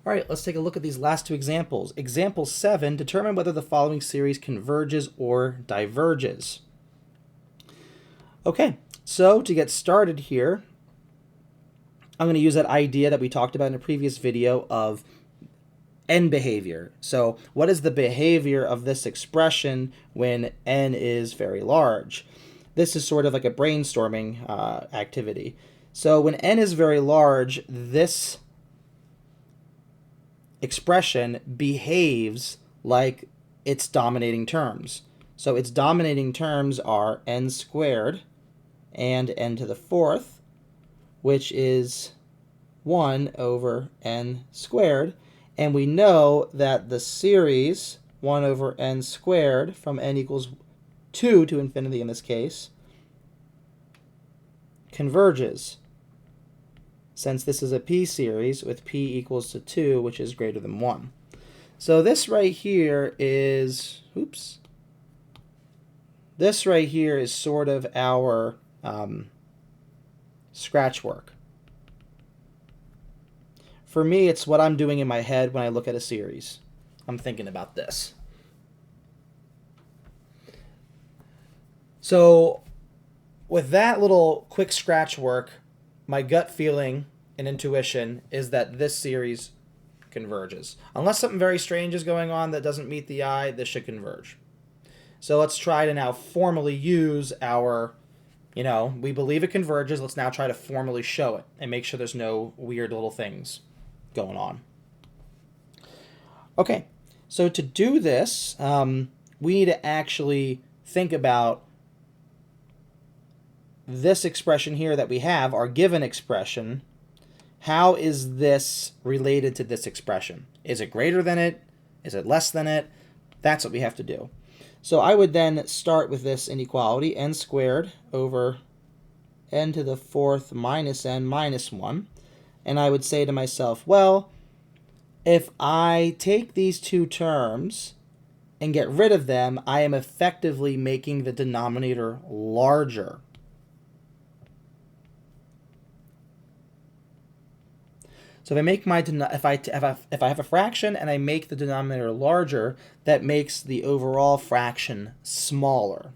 All right, let's take a look at these last two examples. Example 7, determine whether the following series converges or diverges. Okay, so to get started here, I'm going to use that idea that we talked about in a previous video of n behavior. So what is the behavior of this expression when n is very large? This is sort of like a brainstorming activity. So when n is very large, this expression behaves like its dominating terms. So its dominating terms are n squared and n to the fourth, which is 1 over n squared. And we know that the series 1 over n squared from n equals 2 to infinity in this case converges, since this is a p-series with p equals to 2, which is greater than 1. So this right here is, this right here is sort of our scratch work. For me, it's what I'm doing in my head when I look at a series. I'm thinking about this. So with that little quick scratch work, my gut feeling and intuition is that this series converges. Unless something very strange is going on that doesn't meet the eye, this should converge. So let's try to now formally use our, we believe it converges. Let's now try to formally show it and make sure there's no weird little things going on. Okay, so to do this, we need to actually think about this expression here that we have, our given expression. How is this related to this expression? Is it greater than it? Is it less than it? That's what we have to do. So I would then start with this inequality, n squared over n to the fourth minus n minus 1. And I would say to myself, well, if I take these two terms and get rid of them, I am effectively making the denominator larger. So if I make if I have a fraction and I make the denominator larger, that makes the overall fraction smaller.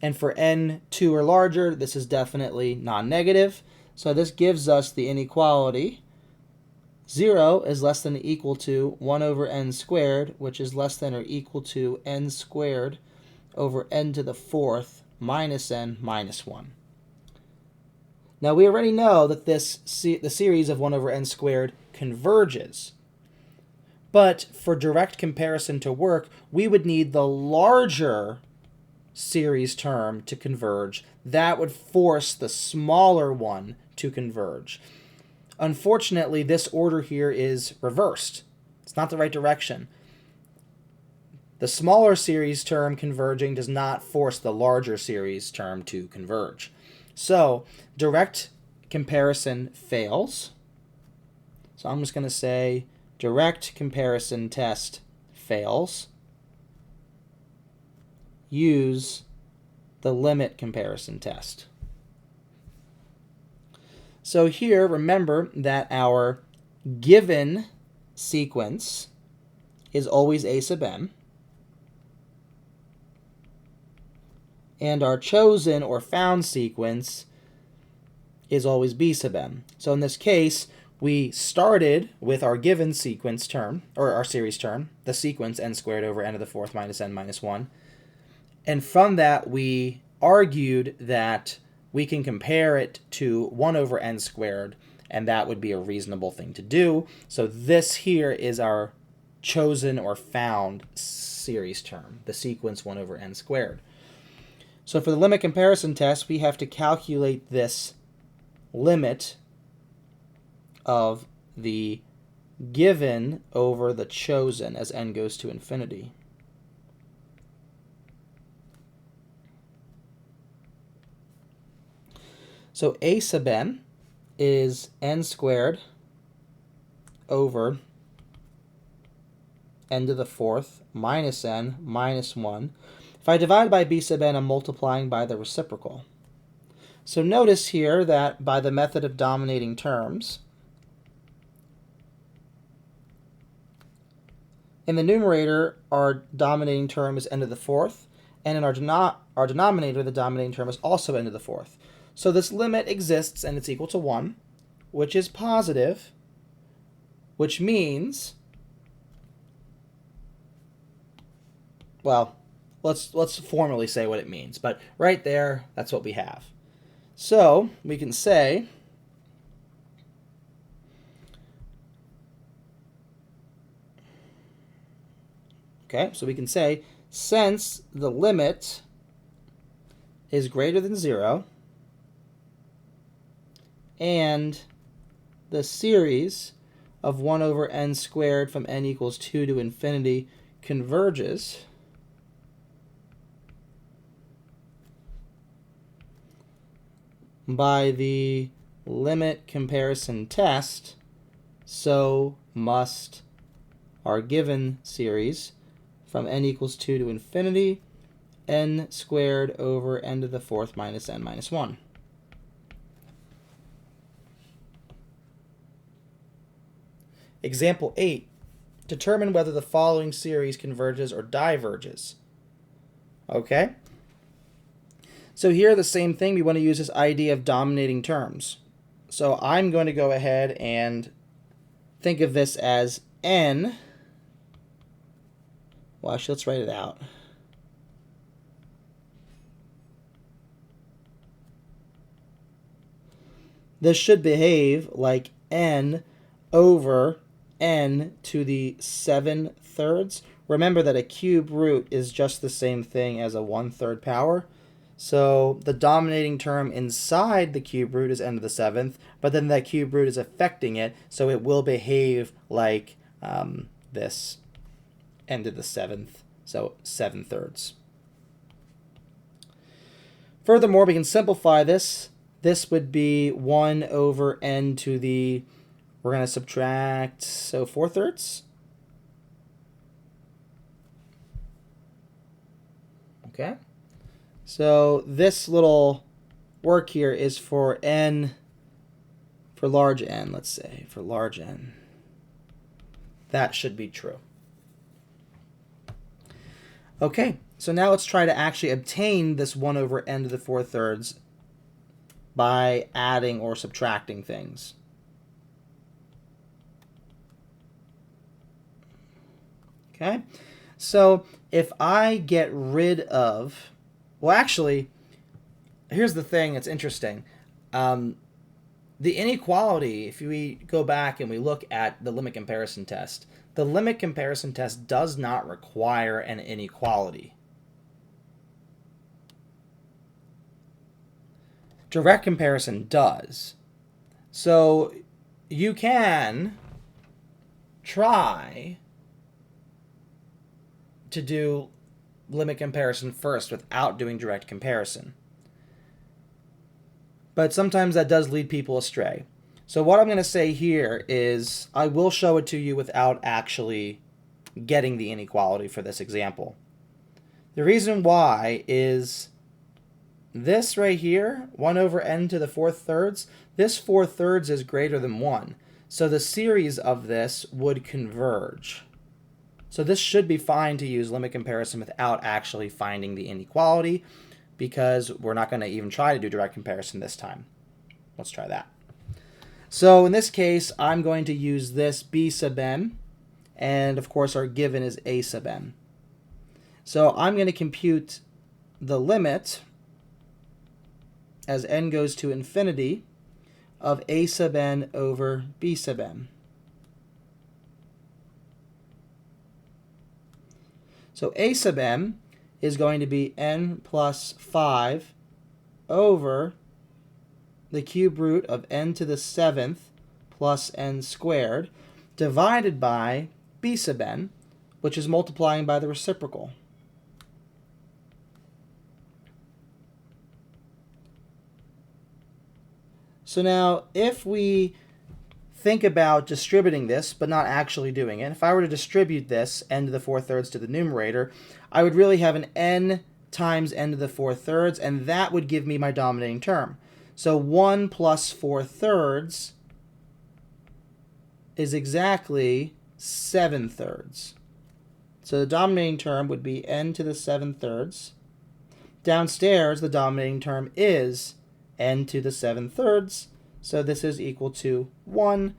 And for n2 or larger, this is definitely non-negative. So this gives us the inequality 0 is less than or equal to 1 over n squared, which is less than or equal to n squared over n to the fourth minus n minus 1. Now we already know that the series of 1 over n squared converges. But for direct comparison to work, we would need the larger series term to converge. That would force the smaller one to converge. Unfortunately, this order here is reversed. It's not the right direction. The smaller series term converging does not force the larger series term to converge. So direct comparison fails. So I'm just going to say direct comparison test fails. Use the limit comparison test. So here, remember that our given sequence is always a sub n, and our chosen or found sequence is always b sub n. So in this case, we started with our given sequence term, or our series term, the sequence n squared over n to the fourth minus n minus 1. And from that, we argued that we can compare it to 1 over n squared, and that would be a reasonable thing to do. So this here is our chosen or found series term, the sequence 1 over n squared. So for the limit comparison test, we have to calculate this limit of the given over the chosen as n goes to infinity. So a sub n is n squared over n to the fourth minus n minus 1. If I divide by b sub n, I'm multiplying by the reciprocal. So notice here that by the method of dominating terms, In the numerator, our dominating term is n to the fourth, and in our denominator, the dominating term is also n to the fourth. So this limit exists and it's equal to 1, which is positive, which means, well, let's formally say what it means, but right there, that's what we have. So we can say since the limit is greater than 0 and the series of 1 over n squared from n equals 2 to infinity converges, by the limit comparison test, so must our given series from n equals 2 to infinity, n squared over n to the fourth minus n minus 1. Example 8. Determine whether the following series converges or diverges. Okay? So here the same thing, we want to use this idea of dominating terms. So I'm going to go ahead and think of this as n. Well, actually, let's write it out. This should behave like n over n to the 7/3. Remember that a cube root is just the same thing as a 1/3 power. So the dominating term inside the cube root is n to the 7th, but then that cube root is affecting it, so it will behave like this n to the 7th, so 7/3. Furthermore, we can simplify this. This would be 1 over n to the, we're going to subtract, so 4/3. Okay. So this little work here is for n, for large n, let's say, for large n. That should be true. Okay, so now let's try to actually obtain this 1 over n to the 4/3 by adding or subtracting things. Okay, so if I get rid of, well, actually, here's the thing that's interesting. The inequality, if we go back and we look at the limit comparison test, the limit comparison test does not require an inequality. Direct comparison does. So you can try to do limit comparison first without doing direct comparison. But sometimes that does lead people astray. So what I'm going to say here is I will show it to you without actually getting the inequality for this example. The reason why is this right here, 1 over n to the 4/3, this 4/3 is greater than 1. So the series of this would converge. So this should be fine to use limit comparison without actually finding the inequality, because we're not going to even try to do direct comparison this time. Let's try that. So in this case, I'm going to use this b sub n, and of course our given is a sub n. So I'm going to compute the limit as n goes to infinity of a sub n over b sub n. So a sub n is going to be n plus 5 over the cube root of n to the 7th plus n squared divided by b sub n, which is multiplying by the reciprocal. So now if we think about distributing this, but not actually doing it, if I were to distribute this n to the 4/3 to the numerator, I would really have an n times n to the 4/3, and that would give me my dominating term. So 1 plus 4/3 is exactly 7/3. So the dominating term would be n to the 7/3. Downstairs, the dominating term is n to the 7/3. So this is equal to 1.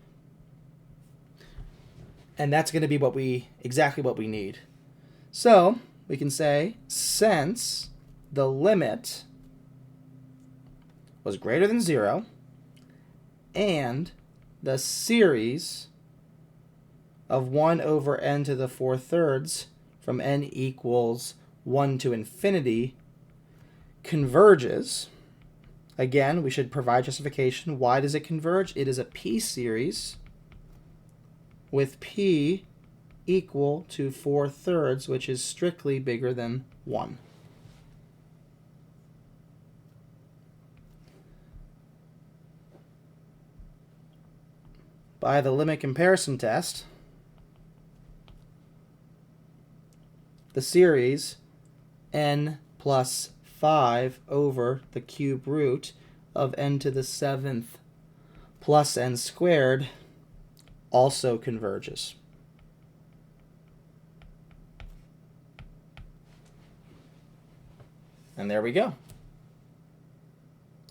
And that's going to be exactly what we need. So we can say, since the limit was greater than 0, and the series of 1 over n to the 4/3 from n equals 1 to infinity converges. Again, we should provide justification. Why does it converge? It is a p-series with p equal to 4/3, which is strictly bigger than 1. By the limit comparison test, the series n plus 5 over the cube root of n to the 7th plus n squared also converges. And there we go.